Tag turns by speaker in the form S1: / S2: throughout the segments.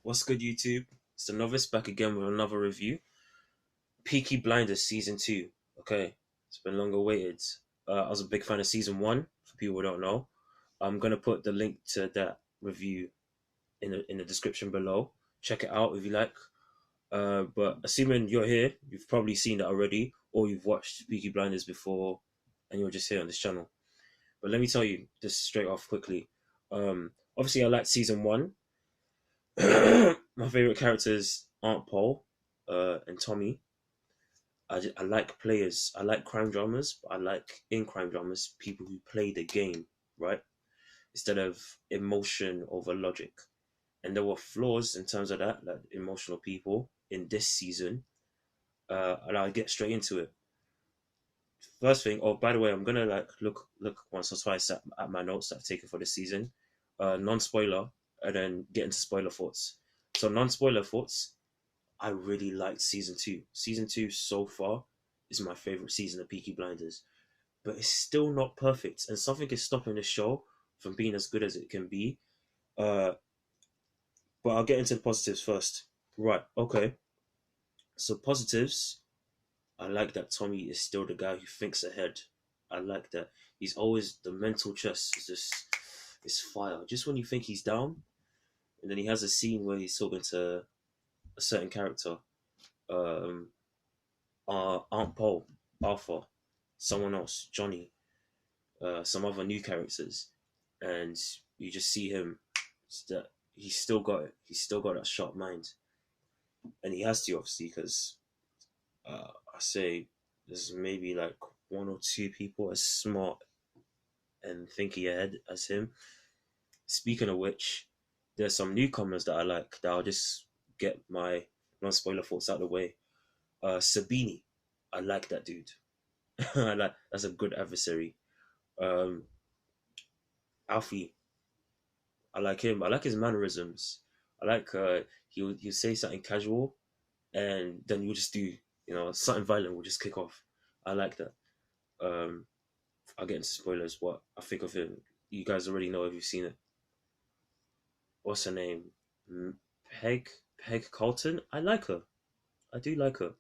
S1: What's good, YouTube? It's the Novice back again with another review. Peaky Blinders Season 2. Okay, it's been long awaited. I was a big fan of Season 1, for people who don't know. I'm going to put the link to that review in the description below. Check it out if you like. But assuming you're here, you've probably seen that already, or you've watched Peaky Blinders before, and you're just here on this channel. But let me tell you this straight off quickly. Obviously, I liked Season 1. My favorite characters aren't Paul and Tommy. I like players. I like crime dramas, but I like in crime dramas people who play the game, right? Instead of emotion over logic. And there were flaws in terms of that, like emotional people in this season. And I'll get straight into it. First thing, oh, by the way, I'm gonna like look once or twice at my notes that I've taken for this season. Non-spoiler, and then get into spoiler thoughts. So non-spoiler thoughts, I really liked season two. Season two so far is my favorite season of Peaky Blinders, but it's still not perfect, and something is stopping the show from being as good as it can be. Uh, but I'll get into the positives first. Right, okay. So positives, I like that Tommy is still the guy who thinks ahead. I like that he's always the mental chess. It's fire. Just when you think he's down, and then he has a scene where he's talking to a certain character, um, Aunt Paul, Arthur, someone else, Johnny, some other new characters, and you just see him. That he's still got it. He's still got that sharp mind, and he has to obviously because I say there's maybe like one or two people as smart and thinking ahead as him. Speaking of which, there's some newcomers that I like that I'll just get my non-spoiler thoughts out of the way. Sabini, I like that dude. I like that's a good adversary. Um, Alfie, I like him. I like his mannerisms. I like he'll say something casual, and then you'll just do something violent will just kick off. I like that. Um, I'll get into spoilers. What I think of him, you guys already know if you've seen it. What's her name? Peg Peg Carlton. I like her. I do like her.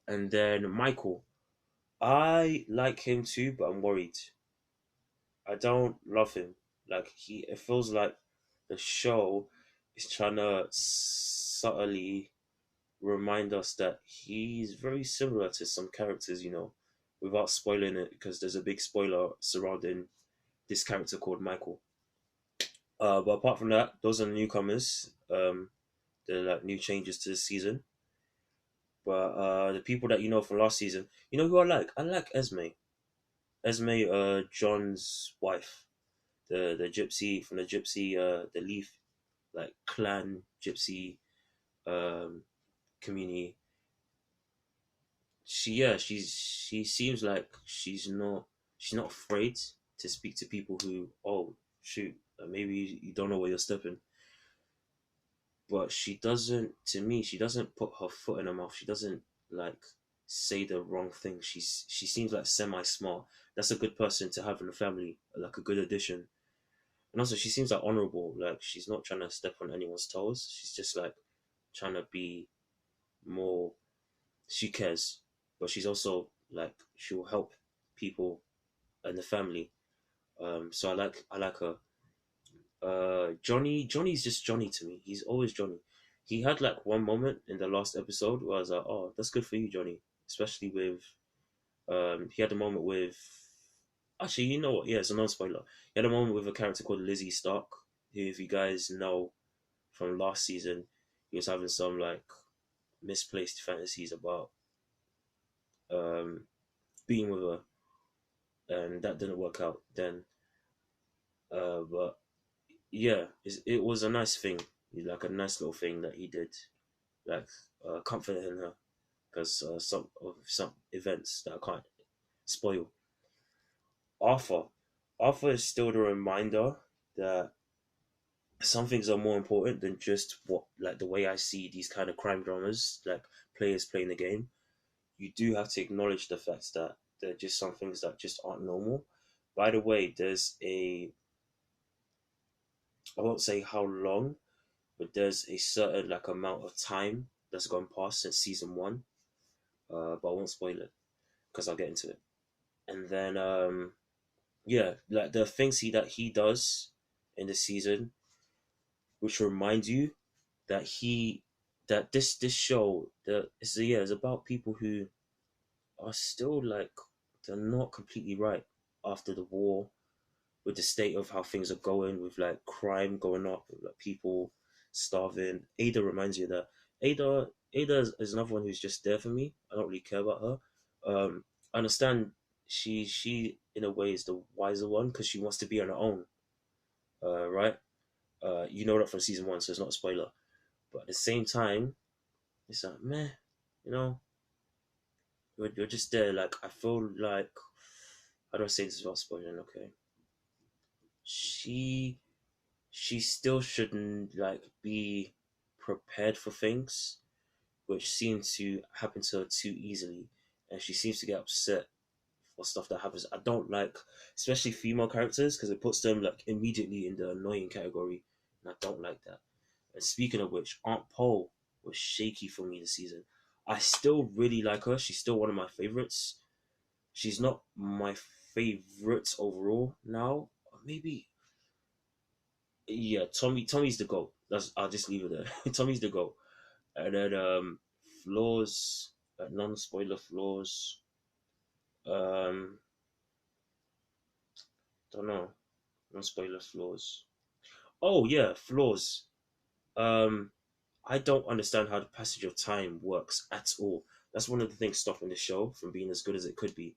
S1: And then Michael. I like him too, but I'm worried. I don't love him. Like it feels like the show is trying to subtly remind us that he's very similar to some characters, without spoiling it, because there's a big spoiler surrounding this character called Michael. But apart from that, those are the newcomers. They're like new changes to the season. But the people that you know from last season, you know who I like? I like Esme. Esme, John's wife, the gypsy from the gypsy, the Leaf like clan gypsy um community. She seems like she's not afraid to speak to people who, oh shoot, maybe you don't know where you're stepping. But she doesn't, to me, she doesn't put her foot in her mouth. She doesn't like say the wrong thing. She seems like semi smart. That's a good person to have in the family, like a good addition. And also, she seems like honorable. Like she's not trying to step on anyone's toes. She's just like trying to be more. She cares, but she's also like she'll help people and the family. So I like her. Johnny's just Johnny to me. He's always Johnny. He had like one moment in the last episode where I was like, oh, that's good for you, Johnny. Especially with he had a moment with actually, you know what? Yeah, it's a non-spoiler. He had a moment with a character called Lizzie Stark, who, if you guys know from last season, he was having some like misplaced fantasies about um being with her, and that didn't work out then. But yeah, it was a nice thing, like a nice little thing that he did, like comforting her because some events that I can't spoil. Arthur, Arthur is still the reminder that some things are more important than just what, like the way I see these kind of crime dramas, like players playing the game. You do have to acknowledge the fact that there are just some things that just aren't normal. By the way, there's a, I won't say how long, but there's a certain like amount of time that's gone past since season one. But I won't spoil it because I'll get into it. And then yeah, like the things he does in the season, which remind you that this show that is yeah is about people who are still like they're not completely right after the war, with the state of how things are going, with like crime going up, with like people starving. Ada reminds you of that. Ada is another one who's just there for me. I don't really care about her. I understand she in a way is the wiser one because she wants to be on her own. Right. You know that from season one, so it's not a spoiler. But at the same time, it's like meh, you know, you're just there. Like I feel like how do I say this without spoiling? Okay, she she still shouldn't like be prepared for things which seem to happen to her too easily, and she seems to get upset for stuff that happens. I don't like, especially female characters, because it puts them like immediately in the annoying category, and I don't like that. And speaking of which, Aunt Pole was shaky for me this season. I still really like her. She's still one of my favorites. She's not my favorite overall now. Maybe yeah, Tommy's the goat. That's I'll just leave it there. Tommy's the goat. And then flaws, non spoiler flaws. Um don't know. Non spoiler flaws. Oh yeah, flaws. Um I don't understand how the passage of time works at all. That's one of the things stopping the show from being as good as it could be.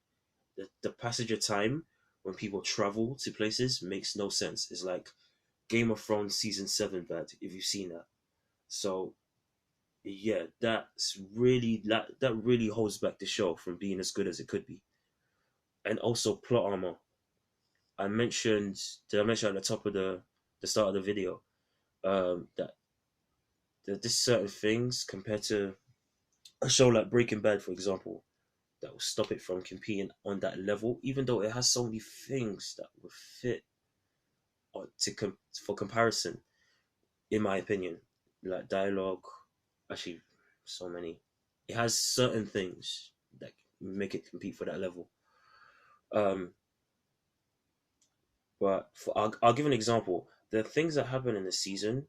S1: The passage of time when people travel to places makes no sense. It's like Game of Thrones season seven bad, if you've seen that. So yeah, that really holds back the show from being as good as it could be. And also plot armor. I mentioned did I mention at the top of the start of the video that there's certain things compared to a show like Breaking Bad, for example, that will stop it from competing on that level, even though it has so many things that would fit for comparison, in my opinion, like dialogue. Actually, so many. It has certain things that make it compete for that level. Um, but I'll give an example. There are things that happen in the season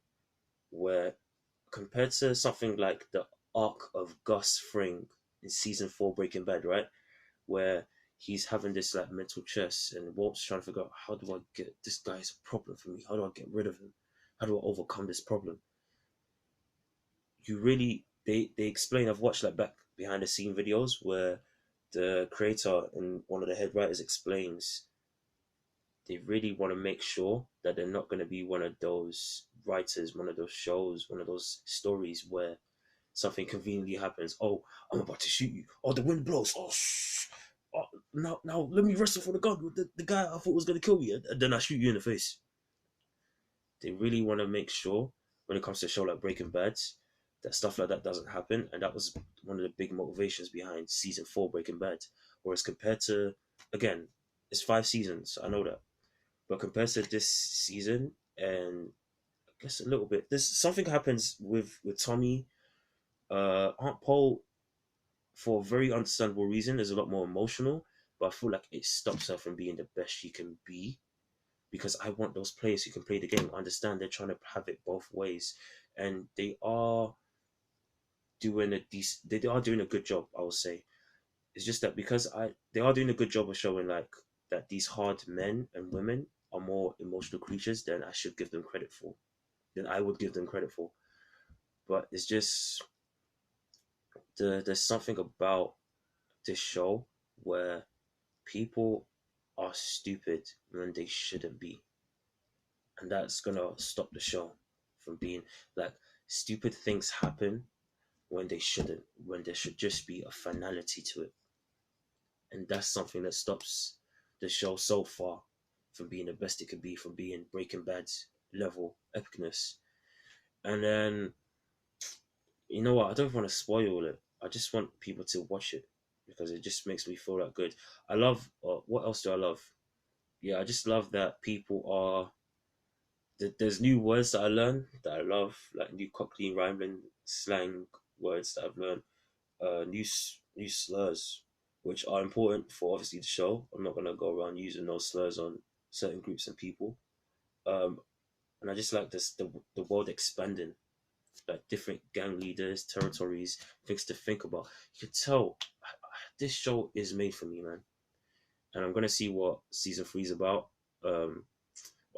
S1: where, compared to something like the arc of Gus Fring in season four Breaking Bad, right, where he's having this like mental chess and Walt's trying to figure out how do I get this guy's a problem for me? How do I get rid of him? How do I overcome this problem? You really they explain. I've watched like back behind the scene videos where the creator and one of the head writers explains they really want to make sure that they're not going to be one of those writers, one of those shows, one of those stories where something conveniently happens. Oh, I'm about to shoot you. Oh, the wind blows. Oh, oh now let me wrestle for the gun with the guy I thought was going to kill me, and then I shoot you in the face. They really want to make sure when it comes to a show like Breaking Bad that stuff like that doesn't happen, and that was one of the big motivations behind season four Breaking Bad. Whereas compared to again, it's 5 seasons. I know that, but compared to this season and I guess a little bit, there's something happens with Tommy. Aunt Paul, for a very understandable reason, is a lot more emotional, but I feel like it stops her from being the best she can be because I want those players who can play the game. I understand they're trying to have it both ways, and they are doing a good job. I will say it's just that because they are doing a good job of showing like that these hard men and women are more emotional creatures than I should give them credit for. Than I would give them credit for. But it's just there's something about this show where people are stupid when they shouldn't be, and that's gonna stop the show from being like stupid things happen when they shouldn't, when there should just be a finality to it, and that's something that stops the show so far from being the best it could be, from being Breaking Bad's level epicness. And then you know what? I don't want to spoil it. I just want people to watch it because it just makes me feel that good. I love. What else do I love? Yeah, I just love that people are there's new words that I learn that I love, like new Cockney rhyming slang words that I've learned, new slurs, which are important for obviously the show. I'm not gonna go around using those slurs on certain groups and people. Um, and I just like this the world expanding, like different gang leaders, territories, things to think about. You can tell this show is made for me, man. And I'm gonna see what season three is about. Um,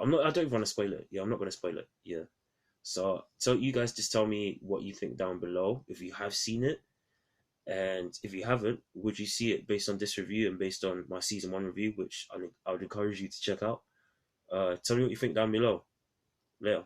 S1: I'm not. I don't even want to spoil it. Yeah, I'm not gonna spoil it. Yeah. So you guys just tell me what you think down below if you have seen it, and if you haven't, would you see it based on this review and based on my season one review, which I would encourage you to check out. Tell me what you think down below. Later.